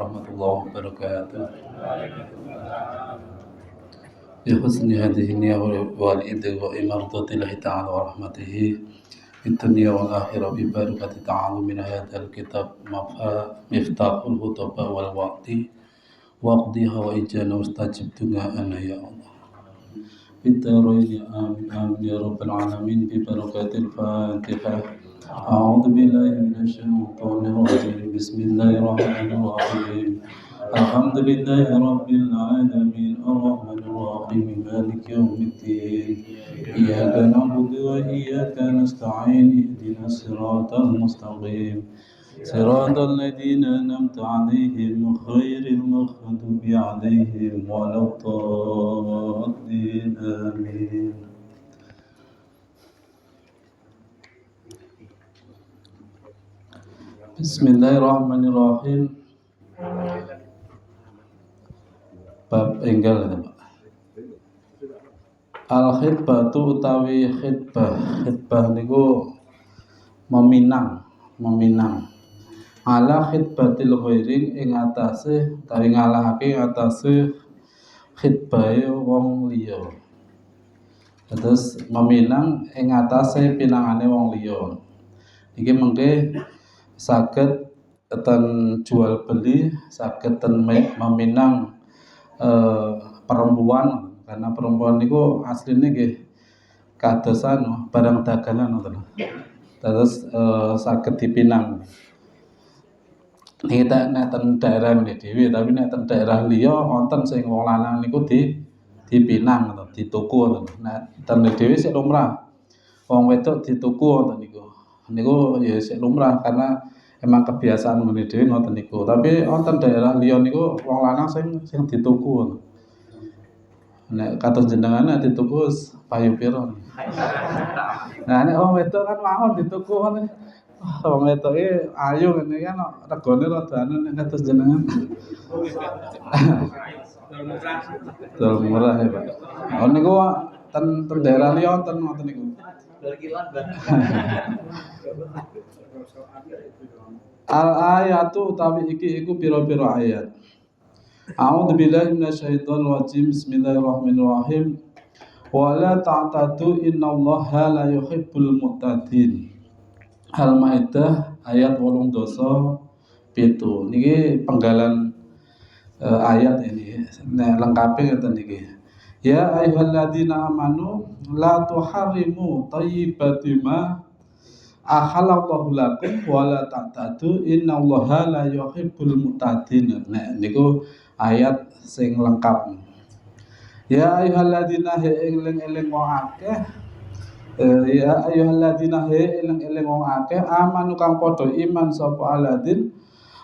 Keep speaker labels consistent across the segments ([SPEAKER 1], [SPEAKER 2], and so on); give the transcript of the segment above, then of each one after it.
[SPEAKER 1] warahmatullahi wabarakatuh. بحسن هذه النية والإبتغاء مرضات الله تعالى ورحمته في الدنيا والآخرة ببركة تعلمنا هذا الكتاب مفتاح الخطبة والوقت واقضيها وإجانا واستجب دعاءنا يا الله في الدارين آمين آمين يا رب العالمين ببركة الفاتحة. أعوذ بالله من الشيطان الرجيم بسم الله الرحمن الرحيم الحمد لله رب العالمين الرحمن الرحيم مالك يوم الدين إياك نعبد وإياك نستعين اهدنا الصراط المستقيم صراط الذين أنعمت عليهم غير المغضوب عليهم ولا الضالين آمين. Bismillahirrahmanirrahim. Bab enggal itu Pak. Al-khitbatu utawi khitbah niku meminang. Ala khitbatil ghairi ing atase utawi ngalahake atase khitbahe wong liya. Terus meminang ing atase pinangane wong liya. Iki mengke saged ten jual beli, saged ten meminang perempuan, karena perempuan niku asline nggih kadosan barang dagangan ngoten. Terus saged dipinang. Niki nek ten daerah ngene dhewe, tapi nek ten daerah liya wonten sing wong lanang niku dipinang ngoten, dituku ngoten. Nek ten dhewe sik lumrah. Wong wedok dituku ngoten niku. Niku ya sik lumrah karena emang kebiasaan ngene dhewe ngoten niku. Tapi wonten daerah liya niku wong lanang sing dituku. Nek kados jenengan nek dituku payu pira. Nah nek wong wedok kan mawon dituku ngoten. Wong wedok iki ayu ngene kan regane rada anu nek kados jenengan. Dol murah ya, Pak. Oh niku ten daerah liya wonten ngoten niku. Al-ayatu utawi iki iku pira-pira ayat. A'udzu billahi minasyaitonir rajim. Bismillahirrahmanirrahim. Wa la ta'tadu innallaha la yuhibbul mu'tadin. Al-Maidah ayat 8:7. Niki penggalan ayat ini. Nek lengkape ngeten niki. Ya ayyuhalladzina amanu la tuharrimu thayyibati ma ahallallahu lakum wa la ta'tadu innallaha la yuhibbul mu'tadin. Nek niku ayat sing lengkap. Ya ayyuhalladzina eling-eling wong akeh. Ya ayyuhalladzina eling-eling wong akeh amanu kang padha iman sapa alladzin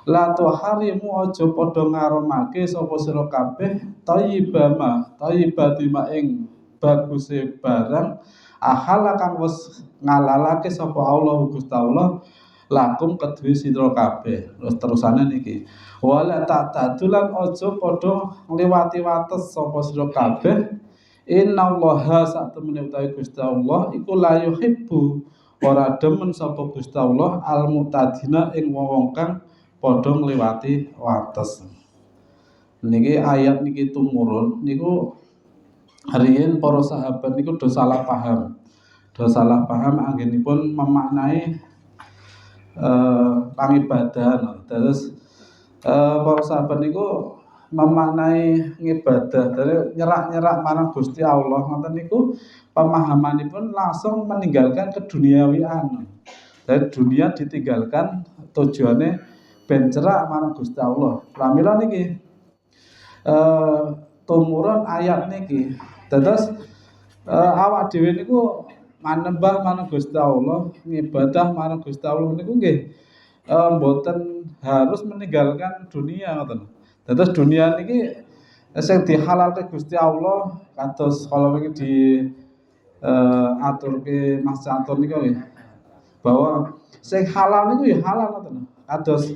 [SPEAKER 1] la tuharimu aja padha ngaromake sapa sira kabeh thayyibati ma ing baguse barang ahala kang wis ngalalake sapa Allah Gusti Allah lakum kedue sira kabeh. Terus terusane niki wala ta'tadulan aja padha ngliwati wates sapa sira kabeh innallaha satemene utawi Gusti Allah iku la yuhibbu ora demen sapa Gusti Allah al-mu'tadina ing wong kang padha ngliwati wates. Niki ayat niki tumurun niku riyen para sahabat niku do salah paham. Anggenipun memaknai pangibadahan. Terus para sahabat niku memaknai ngibadah dari nyerak marang Gusti Allah ngoten niku pemahamanipun langsung meninggalkan keduniawian. Dari dunia ditinggalkan tujuannya ben cerak marang Gusti Allah. Pramila niki tumurun ayat niki. Terus awak dhewe niku manembah marang Gusti Allah, ngibadah marang Gusti Allah niku nggih mboten harus meninggalkan dunia ngoten. Terus dunia niki sing dihalalke Gusti Allah kados kalau iki di aturke Mas Catur niku nggih. Bahwa sing halal niku ya halal ngoten. Kados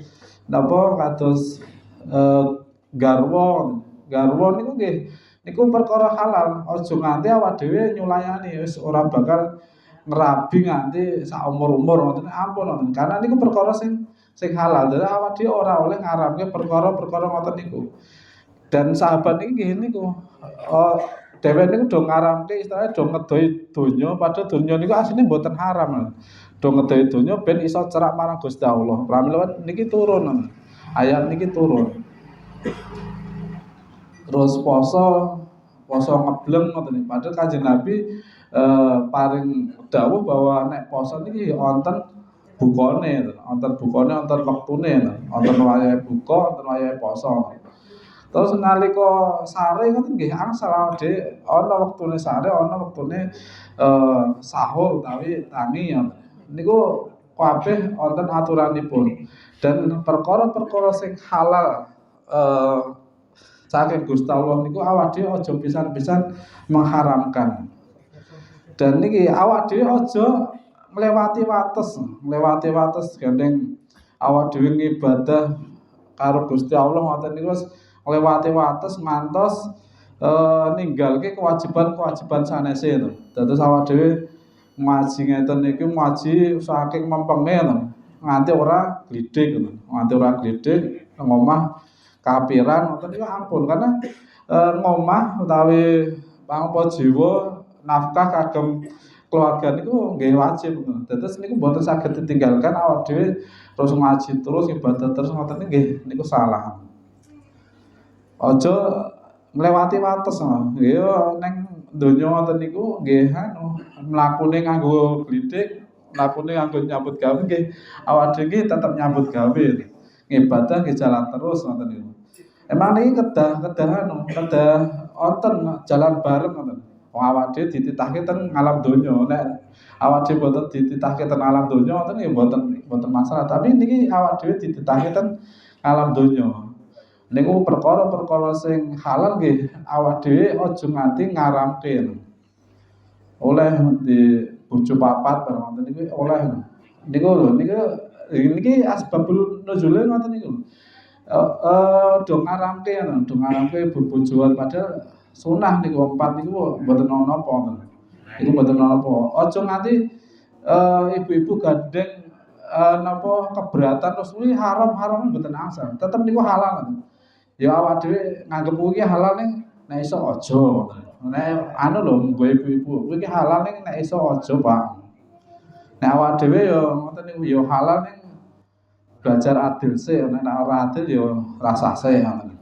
[SPEAKER 1] garwa niku nggih niku perkara halal. Aja nganti awak dhewe nyulayani wis ora bakal ngerabi nganti sak umur-umur ngoten ampun ngoten. Karena niku perkara sing sing halal. Dadi awak dhewe ora oleh ngaramke perkara-perkara ngoten niku. Dan sahabat iki niku dheweke niku do ngaramke istilahnya do ngedohi donya padahal donya niku asline mboten haram. Do ngedohi donya ben iso cerak marang Gusti Allah. Pramila niki turun. Ayat niki turun. Terus poso ngebleng ngoten niku. Padahal Kanjeng Nabi paring dawuh bahwa nek poso niki wonten bukane, wonten wektune, wonten wayahe buka, wonten wayahe poso. Terus nalika sare ngoten nggih angsal awake ana wektune sare, ana wektune sahur utawi tangi niku kabeh wonten aturanipun. Dan perkara-perkara sing halal saking Gusti Allah niku awak dhewe aja pisan-pisan mengharamkan. Dan niki awak dhewe aja nglewati wates gandeng awak dhewe ngibadah karo Gusti Allah ngoten niku wis nglewati wates ngantos ninggalke kewajiban-kewajiban sanese to. Dados awak dhewe ngaji ngeten niki ngaji saking mempenge to. Nganti ora glidhik to. Nganti ora glidhik nang omah kapiran ngoten niku ampun karena ngomah utawi pangapa jiwa nafkah kagem keluarga niku nggih wajib. Dados niku mboten saged ditinggalkan awak dhewe terus ngaji terus ibadah terus ngoten nggih niku salah. Aja nglewati wates nggih ning donya ngoten niku nggih mlakune nganggo glithik, mlakune nganggo nyambut gawe nggih awak dhewe tetep nyambut gawe. Ngibadah nggih jalan terus ngoten niku. Emang niki kedah wonten jalan bareng ngoten. Wong awak dhewe dititahke ten ngalam donya. Nek awak dhewe boten dititahke ten alam donya ngoten ya boten masalah. Tapi niki awak dhewe dititahke ten alam donya. Niku perkara-perkara sing halal nggih awak dhewe aja nganti ngaramke. Oleh di bojo papat bareng ngoten niku oleh. Niku lho niki asbabul nuzule ngoten niku. Do ngaramke bobojoan padahal sunah niku wong 4 niku mboten ana napa ngoten. Iku mboten ana napa. Aja nganti ibu-ibu gandeng napa keberatan terus kuwi haram mboten asal. Tetep niku halal. Ya awak dhewe nganggep kuwi halal ning nek iso aja. Nek anu lho nggo ibu-ibu, kuwi halal ning nek iso aja, Pak. Nek awak dhewe ya ngoten niku ya halal ning belajar adil sih, nek ora adil ya rasa sih ngoten.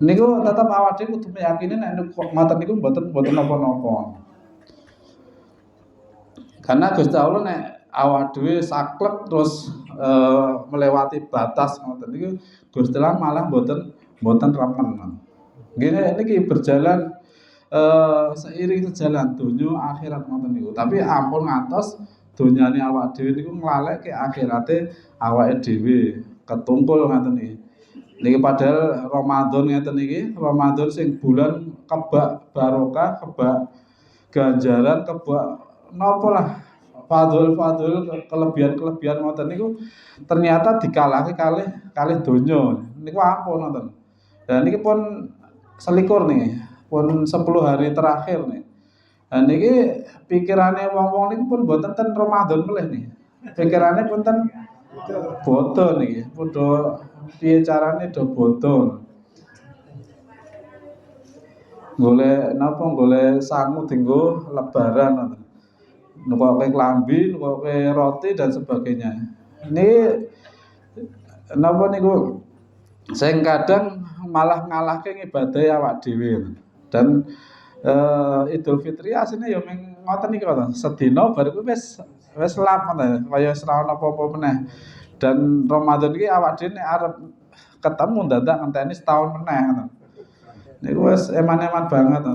[SPEAKER 1] Niku tetep awak dhewe kudu meyakini nek ngoten niku mboten napa-napa. Karena Gusti Allah nek awak dhewe saklek terus melewati batas ngoten niku Gusti Allah malah mboten remen. Nggih niki berjalan seiring sejalan donya akhirat ngoten niku. Tapi ampun ngantos donyane awak dhewe niku nglalekke akhirate awake dhewe ketungkul ngoten niki. Niki padahal Ramadan ngeten iki, Ramadan sing bulan kebak barokah, kebak ganjaran, kebak napa lah fadhil kelebihan ngoten niku ternyata dikalahke kalih donya. Niku ampun ngoten. Dan niki pun selikur nih, pun 10 hari terakhir nih. Dan niki pikirane wong-wong niku pun mboten ten Ramadan melih nih. Pikirane pun ten bodo niki, padha piye carane do bodo. Golek sangu dienggo lebaran ngoten. Nukoke klambi, nukoke roti dan sebagainya. Ini napa niku sing kadang malah ngalahke ngibadahi awak dhewe. Dan Idul Fitri asline ya mung ngoten niku to. Sedina bar kuwi wis lap ngoten, kaya wis ora ana apa-apa meneh. Dan Ramadan iki awak dhewe nek arep ketemu dadak ngenteni setahun meneh ngoten. Niku wis eman-eman banget.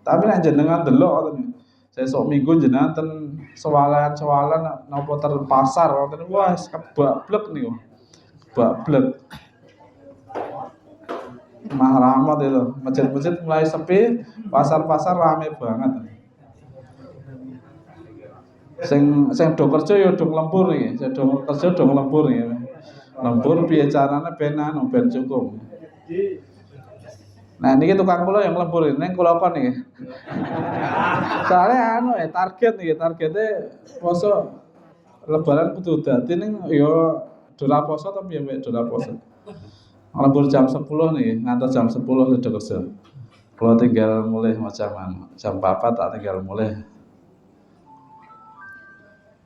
[SPEAKER 1] Tapi nek jenengan delok ngoten sesuk minggu jenengan ten sewalan napa ten pasar ngoten wis kebablek niku. Kebablek. Mahramot itu, masjid-masjid mulai sepi, pasar-pasar rame banget. Sing do kerja ya do nglempur iki, sing do kerja do nglempur iki. Lempur piye carane ben cukup. Nah niki tukang kula yang nglempur ning kula kon iki. Soale target niki, targete poso lebaran kudu dadi ning ya ora poso to piye mek ora poso. Lembur jam 10 nih, ngantos jam 10 udah kerja. Kalau tinggal mulai macam jam 4 tak tinggal mulai.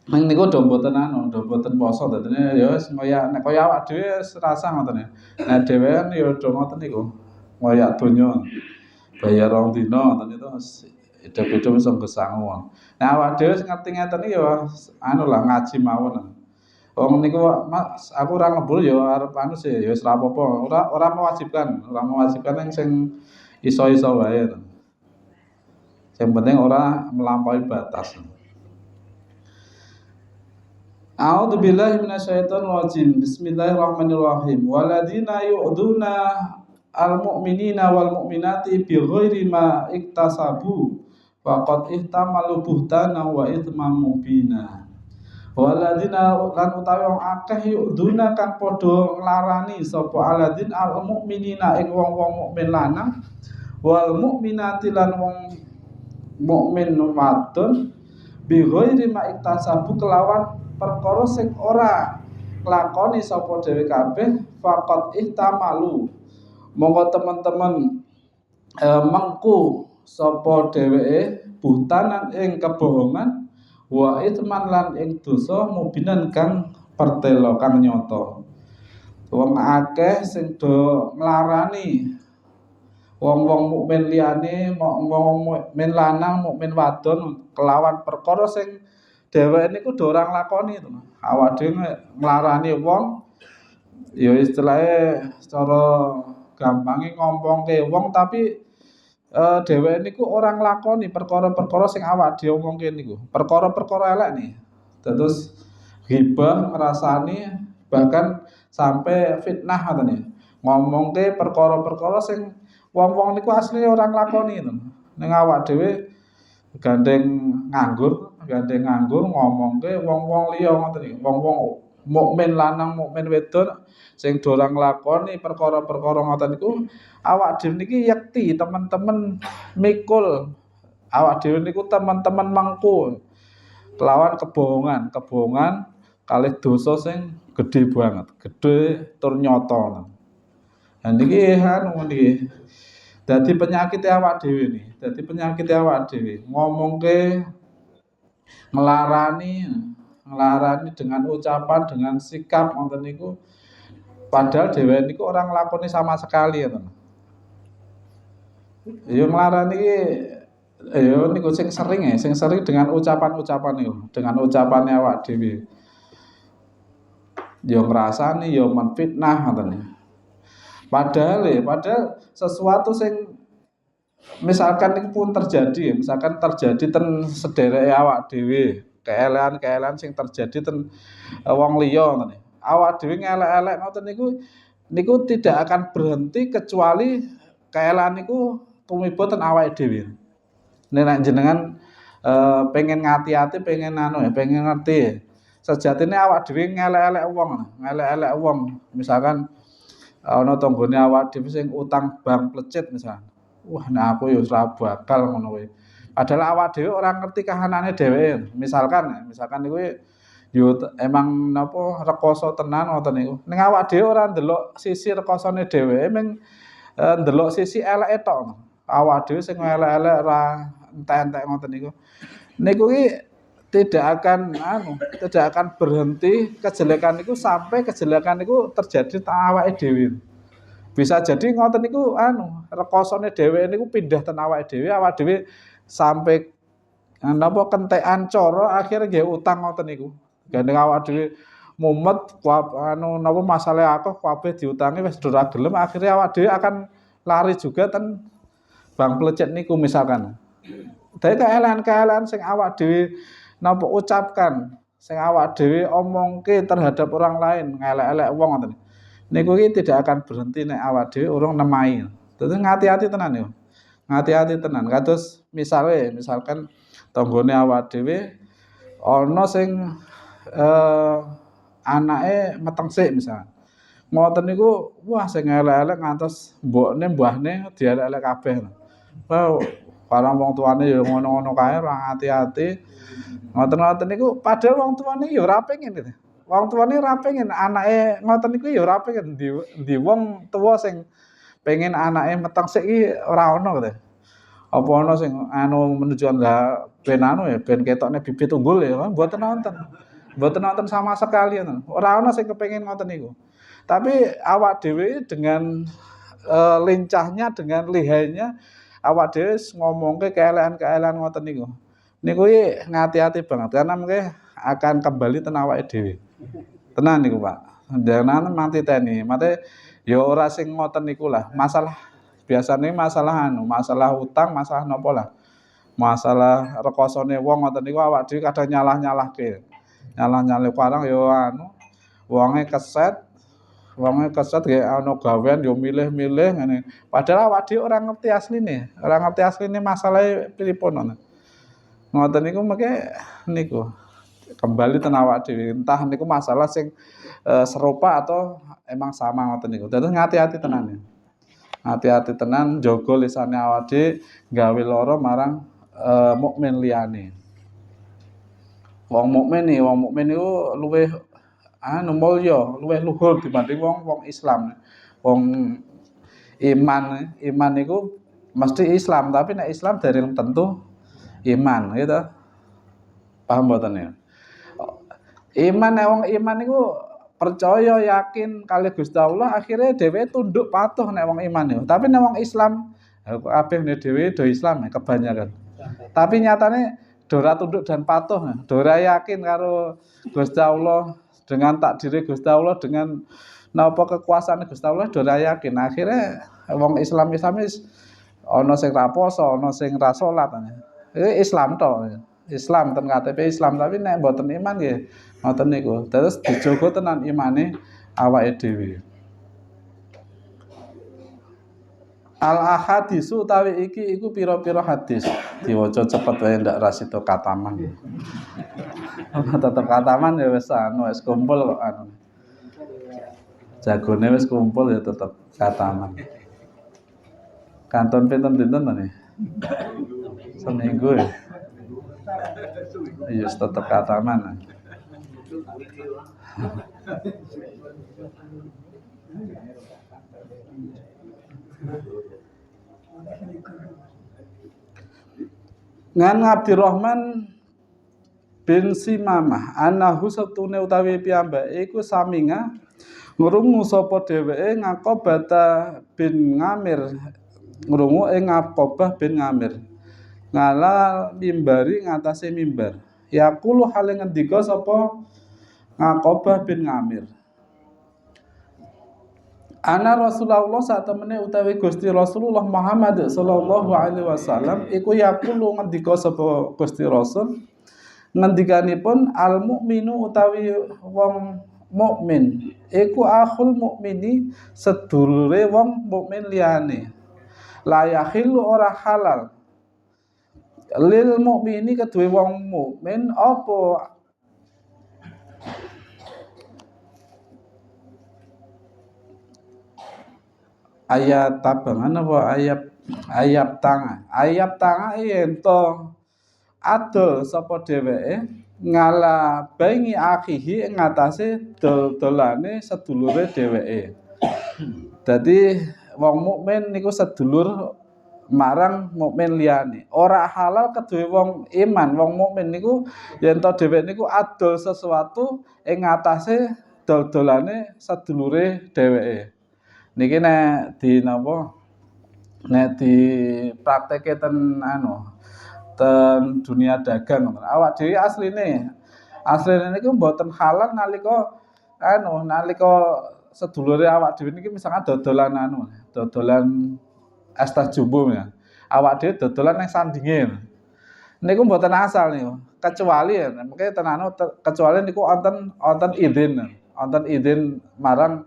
[SPEAKER 1] Nang niku do mboten poso dadine ya wis nek kaya awak dhewe wis rasa ngoten ya. Nek dhewean ya do ngoten niku. Kaya donya. Bayar rong dina ngoten itu hidup-hidup iso gesangu. Nah awak dhewe ngerti ngeten iki ya lah ngaji mawon. Wong niku Mas aku ora ngebul ya arep sih ya wis ora apa-apa. Ora mewajibkan yang sing iso-iso wae. Yang penting ora melampaui batas. A'udzu billahi minasyaitonir rajim. Bismillahirrahmanirrahim. Waladina yu'duna al-mu'minina wal mu'minati bighairi ma iktasabu faqad ihtamalu buhtana wa itsman mubina. Waladina lan utawi wong akeh yu'duna kang padha nglarani sapa aladin al-mu'minina ing wong-wong mukmin lanang wal mu'minati lan wong mukmin wadon bighairi ma iktasabu kelawan perkara sing ora nglakoni sapa dhewe kabeh faqat ihtamalu monggo teman-teman mengku sapa dheweke buhtanan ing kebohongan wa itsman lan ing dosa mubinan kang pertelo kang nyata. Wong akeh sing do nglarani wong-wong mukmin liyane wong mukmin lanang mukmin wadon kelawan perkara sing dheweke niku do ora nglakoni to. Awak dhewe nglarani wong ya istilahnya secara gampange ngompongke wong tapi dheweke niku ora nglakoni perkara-perkara sing awak dhewe omongke niku. Perkara-perkara elek nih. Terus ghibah ngrasani bahkan sampai fitnah ngoten ya. Ngomongke perkara-perkara sing wong-wong niku asline ora nglakoni to. Ning awak dhewe gandeng nganggur ngomongke wong-wong liya ngoten iki. Wong-wong mukmin lanang, mukmin wedon sing do ora nglakoni perkara-perkara ngoten niku, awak dhewe niki yekti teman-teman mikul. Awak dhewe niku teman-teman mangku kelawan kebohongan kalih dosa sing gedhe banget, gedhe tur nyata. Nah niki niki dadi penyakit awak dhewe ngomongke nglarani dengan ucapan, dengan sikap ngoten niku padahal dhewe niku ora nglakoni sama sekali ngoten. Ya nglarani iki ya niku sing sering dengan ucapan-ucapan niku, dengan ucapane awak dhewe. Ya ngrasani ya menfitnah ngoten. Padahal sesuatu sing misalkan itu pun terjadi, misalkan terjadi ten sedereke awak dhewe, keelean sing terjadi ten wong liya ngoten. Awak dhewe ngelek-elek ngoten niku tidak akan berhenti kecuali keelean niku tumiba ten awake dhewe. Nek jenengan pengen ngati-ati, pengen pengen ngerti. Sejatine awak dhewe ngelek-elek wong, misalkan ana tanggane awak dhewe sing utang bank plecet misalkan. Wah, nek aku ya ora bakal ngono kuwi. Padahal awak dhewe ora ngerti kahanane dhewe. Misalkan niku yo emang napa rekoso tenan ngoten niku. Ning awak dhewe ora ndelok sisi rekosone dheweke, mung ndelok sisi eleke tok. Awak dhewe sing elek-elek ora entek-entek ngoten niku. Niku ki tidak akan berhenti kejelekan niku sampai kejelekan niku terjadi teng awake dhewe. Bisa jadi ngoten niku rekosone dheweke niku pindah ten awake dhewe sampai napa kentekan cara akhire nggih utang ngoten niku. Gandeng awak dhewe mumet napa masalah akeh kabeh diutangi wis ora gelem akhire awak dhewe akan lari juga ten bank plecet niku misalkan. Dadi keelean sing awak dhewe napa ucapkan, sing awak dhewe omongke terhadap orang lain, ngelek-elek wong ngoten. Niku iki tidak akan berhenti nek awak dhewe urung nemai. Dadi ngati-ati tenan yo. Ngati-ati tenan. Kados misalkan tanggane awak dhewe ana sing anake meteng sik misalkan. Ngoten niku wah sing elek-elek ngantos mbahne dielek-elek kabeh. Wah, barang wong tuane ya ngono-ngono kae ora hati-hati. Ngoten-ngoten niku padahal wong tuane ya ora pengin gitu. wong tuane ora pengen anake ngoten niku ya ora pengen ndi wong tuwa sing pengen anake meteng sik iki ora ono gitu. Apa ana sing menunjukkan lah ben ya ben ketokne bibit unggul ya mboten nonton. Mboten nonton sama sekali ngoten. Ora ana sing kepengin ngoten niku. Tapi awak dhewe dengan lincahnya dengan lihainya awak dhewe ngomongke keelekan-keelekan ngoten niku. Niku ngati-ati banget karena mengke akan kembali ten awake dhewe. Tenan niku, Pak. Jangan mati teni. Mate ya ora sing ngoten niku lah. Masalah biasane masalah utang, masalah napa lah. Masalah rekosone wong ngoten niku awak dhewe kadang nyalah-nyalahke. Nyalah-nyalih barang ya wonge keset nggih ana gawean ya milih-milih ngene. Padahal awak dhewe ora ngerti asline masalahe pripun ngono. Ngoten niku mengke niku kembali ten awak dhewe. Entah niku masalah sing serupa atau emang sama ngoten niku. Dados ngati-ati tenan ya. Hati-hati tenan jaga lisane awak dhewe gawe lara marang mukmin liyane. Wong mukmin niku luwih mulya, luwih luhur dibanding wong Islam. Wong iman niku mesti Islam, tapi nek Islam dereng tentu iman, gitu. Paham mboten ya? Nek wong iman niku percaya yakin kali Gusti Allah akhirnya dhewe tunduk patuh nek wong iman ya. Tapi nek wong Islam kabeh dhewe do Islam ya kebanyakan. Tapi nyatane do ora tunduk dan patuh, do ora yakin karo Gusti Allah dengan takdire Gusti Allah dengan napa kekuasaan Gusti Allah do ora yakin. Akhirnya wong Islam wis ana sing ra poso, ana sing ra salat. Islam to. Islam ten KTP Islam tapi nek mboten iman nggih ngoten niku. Terus dijogo tenan imane awake dhewe. Al ahadisu utawi iki iku pira-pira hadis. Diwaca cepet wae ndak rasida kataman. Tetep kataman ya wis kumpul kok anu. Jagone wis kumpul ya tetep kataman. Kanton pinten dinten nih? Seminggu ya. Iya tetep kataman. Ngan Abdurrahman bin Simamah anahu satune utawi piyambake iku saminga ngrungu sapa dheweke Ngaqobata bin Ngamir ngrungu ing Ngaqobah bin Ngamir ngala mimbari ngatasé mimbar yaqulu hale ngendika sapa Ngaqobah bin Ngamir Ana Rasulullah saat temene utawi Gusti Rasulullah Muhammad sallallahu alaihi wasallam iku yaqulu ngendika sapa Gusti Rasul ngendikanipun al mukminu utawi wong mukmin iku akhul mukmini sedulure wong mukmin liyane la yakhillu ora halal lil mukmini kedue wong mukmin apa ayat tabangan apa ayat tangan yen to adol sapa dheweke ngala baingi akhihi ing ngatasé dol-dolane sedulure dheweke. Dadi wong mukmin niku sedulur marang mukmin liyane. Ora halal kedue wong iman, wong mukmin niku yen to dheweke niku adol sesuatu ing ngatasé dol-dolane sedulure dheweke. Niki nek di napa nek dipraktekke ten ten dunia dagang awak dhewe asline niku mboten halal nalika sedulure awak dhewe niki misalkan dodolan es teh jumbo ya. Awak dhewe dodolan ning sandinge. Niku mboten asal niku. Kecuali mengke kecuali niku wonten izin marang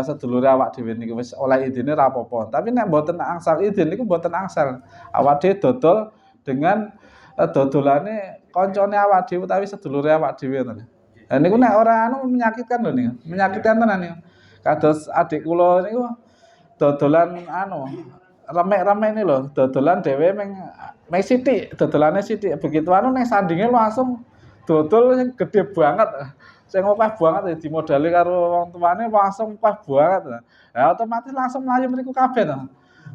[SPEAKER 1] sedulure awak dhewe niku wis oleh idine ra apa-apa. Tapi nek mboten angsal izin niku mboten angsal. Awak dhewe dodol dengan dodolane kancane awak dhewe utawi sedulure awak dhewe ngoten. Lah niku nek ora menyakitkan lho niku. Menyakitkan tenan niku. Kados adik kula niku dodolan remek-remek ini lho, dodolan dhewe meng sithik, dodolane sithik. Begitu ning sandinge langsung dodol sing gedhe banget. sing akeh banget dimodali karo wong tuane langsung akeh banget. Ya otomatis langsung mlayu mriku kabeh to.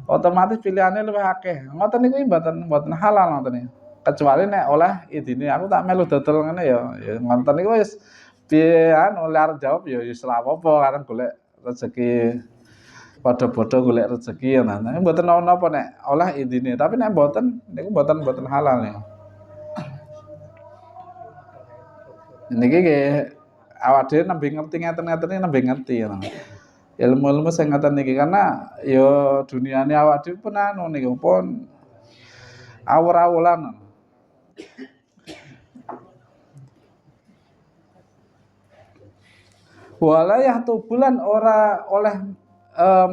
[SPEAKER 1] Otomatis pilihane luwih akeh. Ngoten niku mboten halal ngoten niku. Kecuali nek oleh idine aku tak melu dodol ngene ya ngoten niku wis piye anu arep jawab ya wis ora apa-apa kareng golek rezeki padha-padha golek rezeki ya nah. Mboten napa nek oleh idine, tapi nek mboten niku mboten halal niku. Niki nggih awak dhewe nembe ngerti ngeten-ngeten iki nembe ngerti ya. Ilmu-ilmu sing ngoten niki karena ya duniane awak dhewe pun anu niku pun awur-awuran. Walayah tubulan ora oleh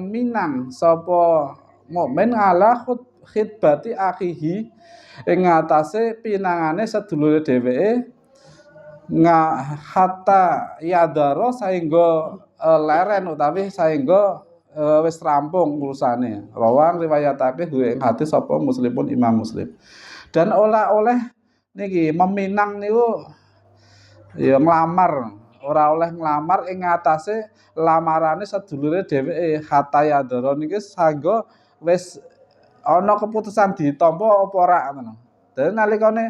[SPEAKER 1] minang sapa mukmin ala khidbati akhihi ing ngatasé pinangane sedulure dheweke hatta yadaro saengga leren utawi saengga wis rampung urusane. Rawang riwayatake ing hadis sapa Muslimun Imam Muslim. Dan oleh niki meminang niku ya nglamar. Ora oleh nglamar ing ngatasé lamarane sedulure dheweke hatta yadara niki saengga wis ana keputusan ditampa apa ora ngono. Dadi nalikane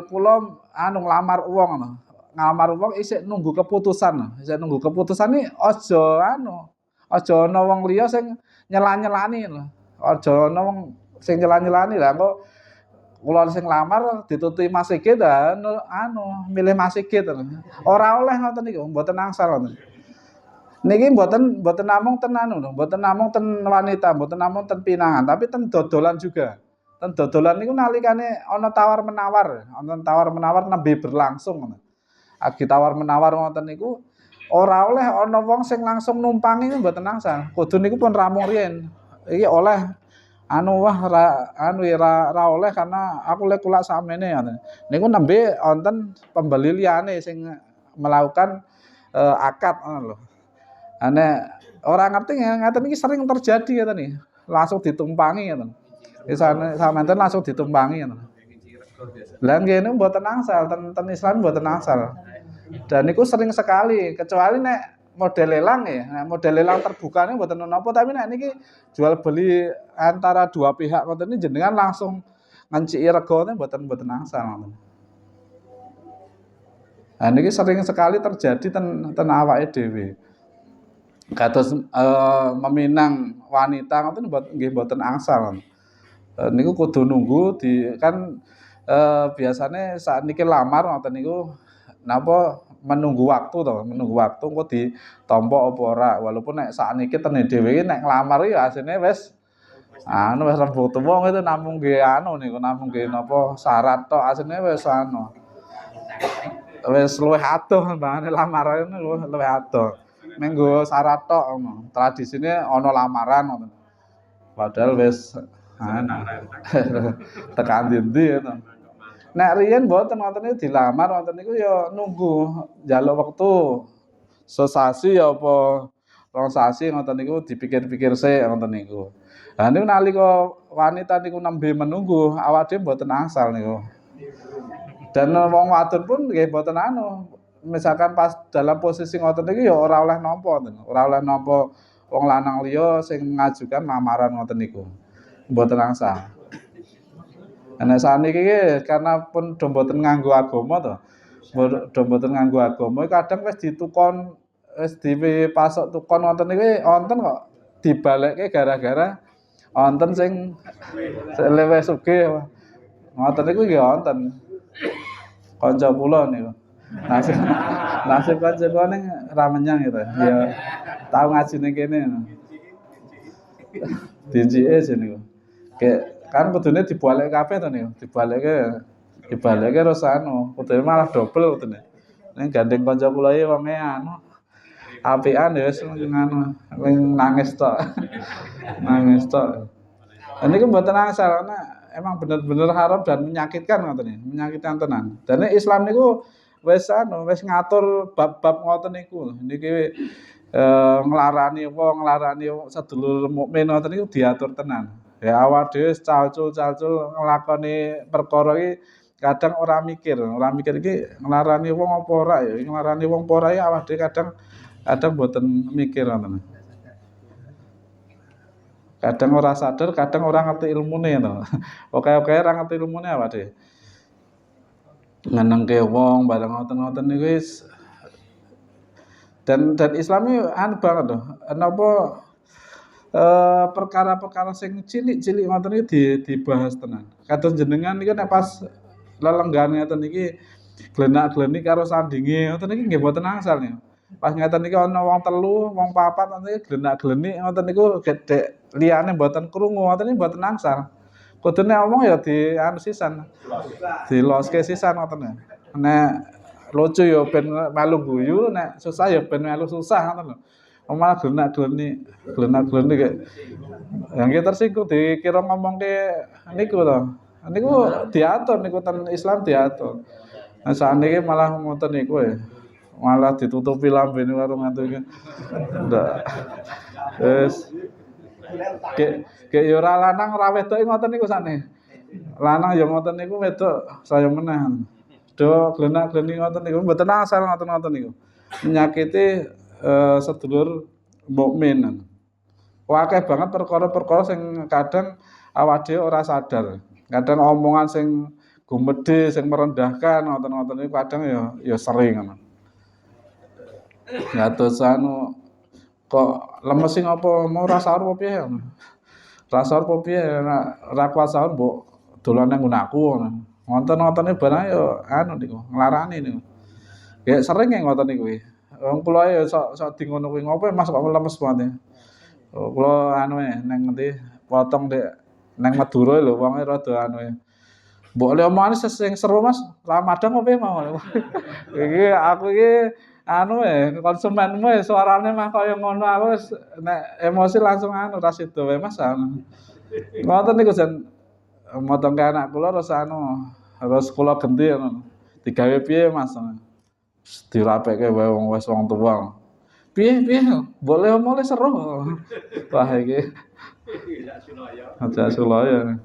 [SPEAKER 1] kula anu nglamar wong ngono. Nglamar wong isih nunggu keputusan. Isih nunggu keputusan iki aja ana wong liya sing nyela-nyelani lho. Aja ana wong sing nyela-nyelani. Lah engko kula sing nglamar ditututi Mas Sigit milih Mas Sigit. Ora oleh ngoten niku, mboten angsal ngoten. Niki mboten namung ten mboten namung ten wanita, mboten namung ten pinangan, tapi ten dodolan juga. Ten dodolan niku nalikane ana tawar-menawar nembe berlangsung ngono. Agi tawar-menawar ngoten niku ora oleh ana wong sing langsung numpangi mboten angsal. Kudu niku pun rampung riyen. Iki oleh ra oleh karena aku lek kula sakmene ngoten. Niku nembe wonten pembeli liyane sing melakukan akad ngono lho. Ora ngerti ngaten iki sering terjadi ngoten iki. Langsung ditumpangi ngoten. Samanten langsung ditumpangi ngoten. Lah ngene mboten angsal, ten Islam mboten angsal. Dan niku sering sekali, kecuali nek model lelang ya. Nah, model lelang terbukane mboten napa, tapi nek niki jual beli antara dua pihak ngoten niki jenengan langsung nganciki regane mboten angsal ngoten. Nah niki sering sekali terjadi ten awake dhewe. Kados meminang wanita ngoten nggih mboten angsal. Niku kudu nunggu biasane saat niki lamar ngoten niku napa menunggu waktu engko ditampa apa ora. Walaupun nek sakniki tene dhewe iki nek nglamar ya asline wis wis rembug tuwa itu namung nggih namung nggih napa syarat tok asline wis wis luwih adoh mbangane lamaran luwih adoh. Ning nggo syarat tok ngono. Tradisine ana lamaran ngoten. Padahal wis tekan ndi ngono. Nek riyen mboten ngoten niku dilamar ngoten niku ya nunggu njaluk wektu sesasi apa rong sasi ngoten niku dipikir-pikir sik ngoten niku. Lah niku nalika wanita niku nembe menunggu awak dhewe mboten angsal niku. Dan wong wadon pun nggih mboten misalkan pas dalam posisi ngoten niku ya ora oleh nampa ngoten. Ora oleh nampa wong lanang liya sing mengajukan lamaran ngoten niku. Mboten angsal. Nek saniki karena pun do mboten nganggo agama to. Do mboten nganggo agama kadang wis ditukon wis dipasok tukon wonten iki wonten kok dibalekke gara-gara wonten sing luwih sugih. Ngoten niku nggih wonten. Kanca kula niku. Nasib kanca kula ning ra menyang gitu. Ya tau ngaji ning kene. Dincike jenenge. Kan kudune dibalik kabeh to niku, dibalikke terus kudune malah dobel kudune. Ning gandeng kanca kula iki wonge apikan ya wis nangis tok. Nangis tok. Niku mboten angsal karena emang bener-bener haram dan menyakitkan ngoten niku, menyakitkan tenan. Dan Islam niku wis ngatur bab-bab ngoten niku. Niki nglarani sedulur mukmin ngoten niku diatur tenan. Ya awak dhewe calcul nglakoni perkara iki kadang ora mikir iki nglarani wong apa ora ya, nglarani wong apa ora ya awake dhewe kadang mboten mikir ngoten. Kadang ora sadar, kadang ora ngerti ilmune to. Oke-oke ora ngerti ilmune awake dhewe. Ngenengke wong bareng ngoten-ngoten niku wis dan Islam iki banget lho. Napa perkara-perkara sing cilik-cilik ngoten iki dibahas tenan. Kados jenengan iki nek pas lelenggan ngeten iki glenak-glenik karo sandinge ngoten iki nggih mboten angsal niku. Pas ngeten iki ana wong telu, wong papat ngoten iki glenak-glenik ngoten niku gedhe liyane mboten krungu ngoten iki mboten angsal. Kudune omong ya anu sisan. Diloske sisan ngoten ya. Nek lucu ya ben melu guyu, nek susah ya ben melu susah ngoten lho. Malah glenak-glenik kek. Ya nggih tersinggung dikira ngomongke niku to. Niku diatur niku ten Islam diatur. Nah sakniki malah ngoten niku ya. Malah ditutupi lambene karo ngatu iki. Ndak. Wis Kayak ya ora lanang ora wedok ngoten niku sakne. Lanang ya ngoten niku wedok saya meneh. Do glenak-glenik ngoten niku mboten asal ngoten-ngoten niku. Menyakiti sedulur mukmin. Akeh banget perkara-perkara sing kadang awake dhewe ora sadar. Kadang omongan sing gumedhe, sing merendahkan ngoten-ngoten niku kadang ya sering ngono. Ngatos anu kok lemes sing apa mau ra sahur apa piye? Ra sahur apa piye ra kuat sahur mbok dolan nang nggonku ngono. Ngoten-ngontene barang ya anu niku nglarani niku. Ya sering ngoten niku. Wong kula ya sok di ngono kuwi ngopo Mas kok lemes banget. Kula anu nang ngendi potong dek nang Madura lho wonge rada anu. Mbok le omongane sing seru Mas, Ramadan apa piye mau. Iki aku iki anu konsumenmu suarane mah kaya ngono aku wis nek emosi langsung anu ra sida wae Mas anu. Ngoten niku jan motongke anak kula terus anu harus kula genti ngono. Digawe piye Mas? Dirapeke wae wong wis wong tuwa. Piye? Boleh omole seru. Wah iki. Aja sulaya.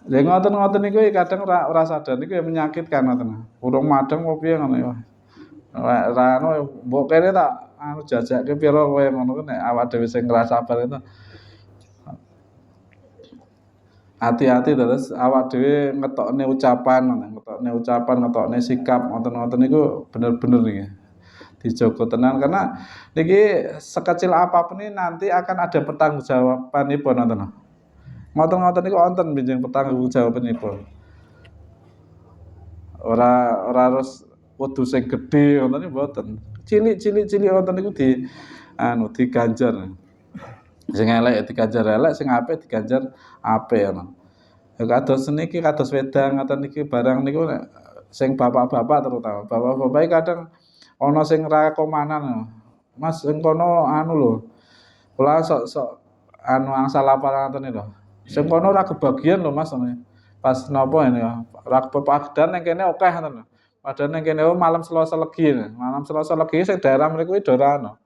[SPEAKER 1] Ya ngoten-ngoten niku kadang ora sadar niku ya menyakitkan ngoten. Urung madeng opo piye ngono ya. Ra anu mbok kene tak anu jajake pira kowe ngono nek awak dhewe sing ngrasa sabar itu. Hati-hati terus awak dhewe ngetokne ucapan, ngetokne sikap ngoten-ngoten niku bener-bener niki. Dijaga tenan karena niki sekecil apapun ini nanti akan ada pertanggungjawabanipun ngoten. Ngoten-ngoten niku wonten benjing pertanggungjawabanipun. Ora harus kudu sing gedhe ngoten niku mboten. Cilik-cilik ngoten niku diganjar. Sing elek diganjar elek, sing apik diganjar apik ngono. Ya kados niki kados wedang ngoten niki barang niku sing bapak-bapak terutama. Bapak-bapak iki kadang ana sing ra komanan. Mas sing kono anu lho. Kula sok anu angsal laporan ngoten lho. Sing kono ora kebagian lho Mas. Pas napa ini ya. Ora kepadan ning kene akeh ngoten lho. Padahal ning kene malam Selasa Legi. Malam Selasa Legi sing daerah mriku ora ana.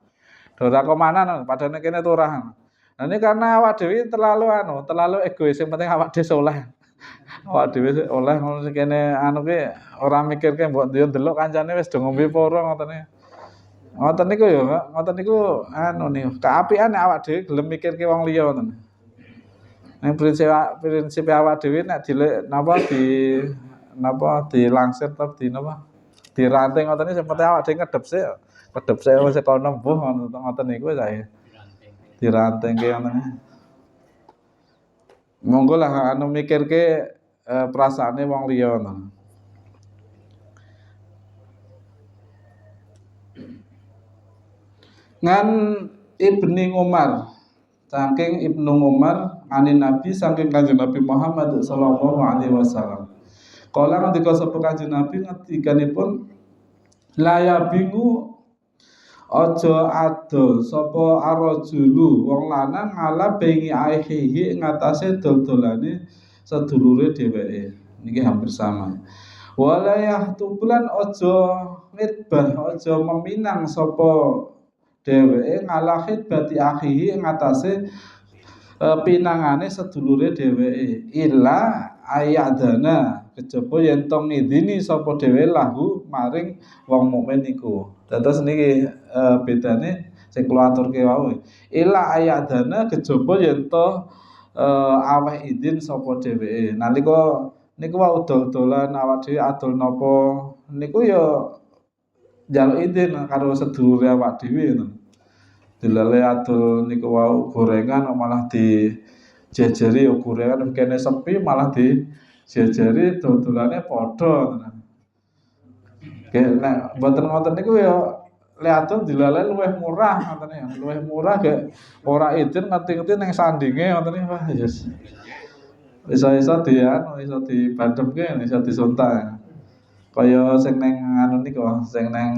[SPEAKER 1] Ora komanan padahal ning kene turah. Nah ini karena awak dhewe terlalu egois, yang penting awak dhewe oleh. Awak dhewe oleh ngono sing kene anu ki ora mikirke mbok ndelok kancane wis do ngombe poro ngotene. Ngoten niku ya, ngoten niku anu niku, kaapian nek awak dhewe gelem mikirke wong liya ngoten. Nek prinsip awak dhewe nek dilangsir atau diranting ngoten iki sing penting awak dhewe ngedep sik wis kono mbuh ngoten niku sae. Dirantengke ngoten. Monggo lah anu mikirke perasaane wong liya ngoten. Ngan Ibni Umar saking Ibnu Umar anin Nabi saking Kanjeng Nabi Muhammad sallallahu alaihi wasallam. Kala ngendika sapa Kanjeng Nabi ngendikanipun la yabingu aja adol sapa arrajulu wong lanang ngala bengi aihihi ngatasé dol-dolane sedulure dheweke. Niki hampir sama. Wala yahtubulan aja ngitbah aja meminang sapa dheweke ngala khidbati akhihi ngatasé pinangane sedulure dheweke. Illa ayadana kejaba yen to ngidini sapa dhewe lahu maring wong mukmin iku. Dados niki bedane sing kula aturke wau. Ila ayadana kejaba yen to aweh idin sapa dheweke. Nalika niku wau dol-dolan awak dhewe adol napa niku ya njaluk idin karo sedulure awak dhewe ngono. Dilale adol niku wau gorengan malah dijejeri ya gorengan kene sepi malah dijejeri dodolane padha ngono. Nek mboten ngoten niku ya lek adol dilale luwih murah ngoten ya. Luwih murah gek ora idin ngerti-ngerti ning sandinge ngoten iki wah yes. Iso-iso iso dibandemke, iso disuntak. Kaya sing ning anu niku, sing ning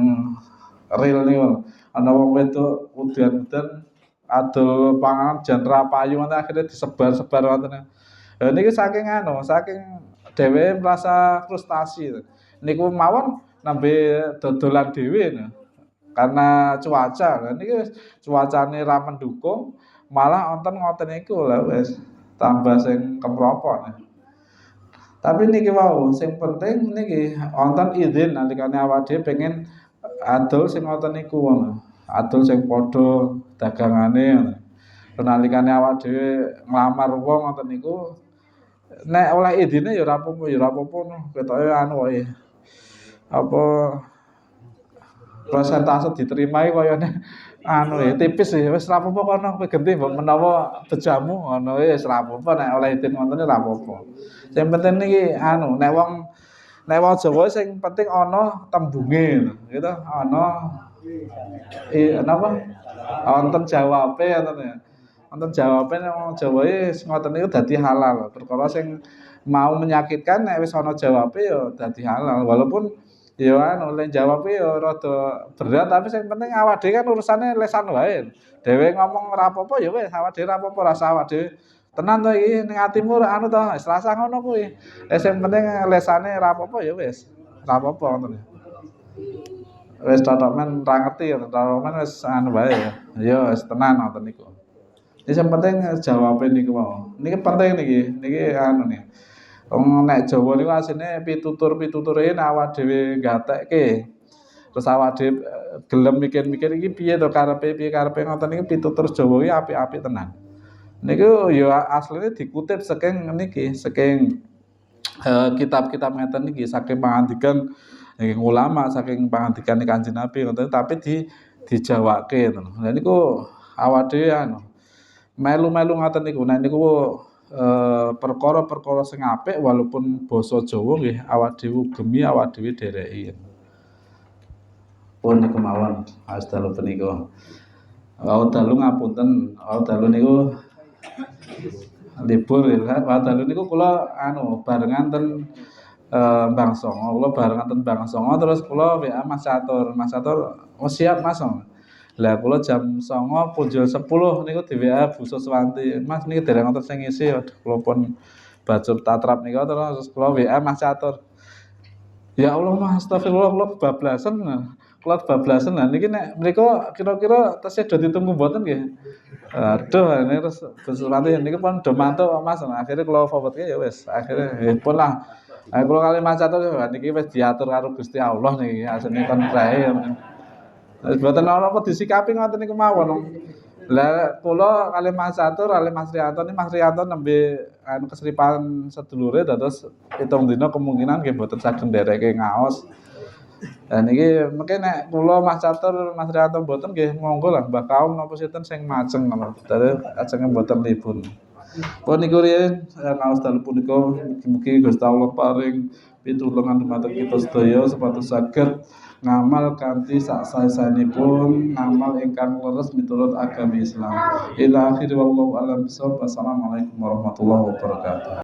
[SPEAKER 1] ril niku. Ana wong wedok udan-udan adol panganan jan ra payu ngoten akhire disebar-sebar ngoten. Lha niki saking dheweke merasa frustasi. Niku mawon nembe dodolan dhewe no. Karena cuaca. Lah niki wis cuacane ra mendukung, malah wonten ngoten niku lha wis tambah sing kemropok. Tapi niki wau sing penting niki wonten izin nalikane awak dhewe pengen adol sing ngoten niku ngono. Adol sing padha dagangane ngono. Nalikane awak dhewe nglamar wong ngoten niku nek oleh idine ya ora apa-apa no. Ketoke anu wae. Apa persentase diterima iki kayane anu ya tipis ya wis ora apa-apa kono kowe genti mbok menawa bejamu ngono wis ora apa-apa nek oleh idin ngoten ora apa-apa. Sing penting niki anu nek wong Jawa sing penting ana tembunge gitu. Ana napa? Wonten jawabe ngoten ya. Wonten jawabe nek wong Jawa iki ngoten niku dadi halal. Perkara sing mau menyakitkan nek wis ana jawabe ya dadi halal. Walaupun ya anu lek jawabe ya rada berat tapi sing penting awak dhewe kan urusane lesan wae. Dhewe ngomong ora apa-apa ya wis awak dhewe ora apa-apa rasa awak dhewe tenan to iki ning atimu anu to wis rasa ngono kuwi. Sing penting lesane ora apa-apa ya wis. Ora apa-apa ngoten. Wis totok men ra ngerti ya, totok men wis anu wae ya. Ya wis tenan ngoten niku. Sing penting jawabe niku mau. Niki penting niki anu nih. Wong nek Jawa niku asline pitutur-piture awak dhewe gatekke. Terus awak dhewe gelem mikir-mikir iki piye to karepe ngoten niku pitutur Jawa iki apik-apik tenan. Niku ya asline dikutip saking niki, saking kitab-kitab ngeten niki, saking pangandikan ulama, saking pangandikan Kanjeng Nabi ngoten tapi dijawake ngoten. Lah niku awak dhewe anu melu-melu ngoten niku. Nek niku perkara-perkara sing apik walaupun basa Jawa nggih awak dhewe ugemi, awak dhewe dereki. Pun niku mawon asdalu punika. Dalu ngapunten, dalu niku libur ya, dalu niku kula anu barengan ten Bang Songo, kula barengan ten Bang Songo terus kula WA Mas Catur, oh siap Mas. Lah kula jam 09.00 punjul 10 niku di WA Bu Suswanti, Mas niki dereng wonten sing ngisi, kula pun bajul tatrap niku terus kula WA Mas Catur. Ya Allah Mas, astagfirullah kula kebablasan. Kula kebablasan lah niki nek mriku kira-kira tesih do ditunggu mboten nggih. Aduh ini terus Suswanti niki pun do mantuk Mas. Akhire kula forwardke ya wis, akhire pun lah. Kula kali Mas Catur niki wis diatur karo Gusti Allah niki, asline kon prae. Wis mboten apa disikapi ngoten niku mawon. Lah kula kali Mas Catur, kali Mas Riyanto nembe anu keseripan sedulure dados 7 dina kemungkinan nggih mboten saged ndereke ngaos. Lah niki mengke nek kula Mas Catur, Mas Riyanto mboten nggih monggo lah Mbah Kaum napa sinten sing majeng ngono. Dadi ajenge mboten libur. Pun niku riyen ngaos dalu punika mugi Gusti Allah paring pitulungan dumateng kita sedaya supados saged ngamal kanthi sak-saesanipun ngamal ingkang leres miturut agami Islam. Ila akhir wallahu a'lam bishawab. Wassalamualaikum warahmatullahi wabarakatuh.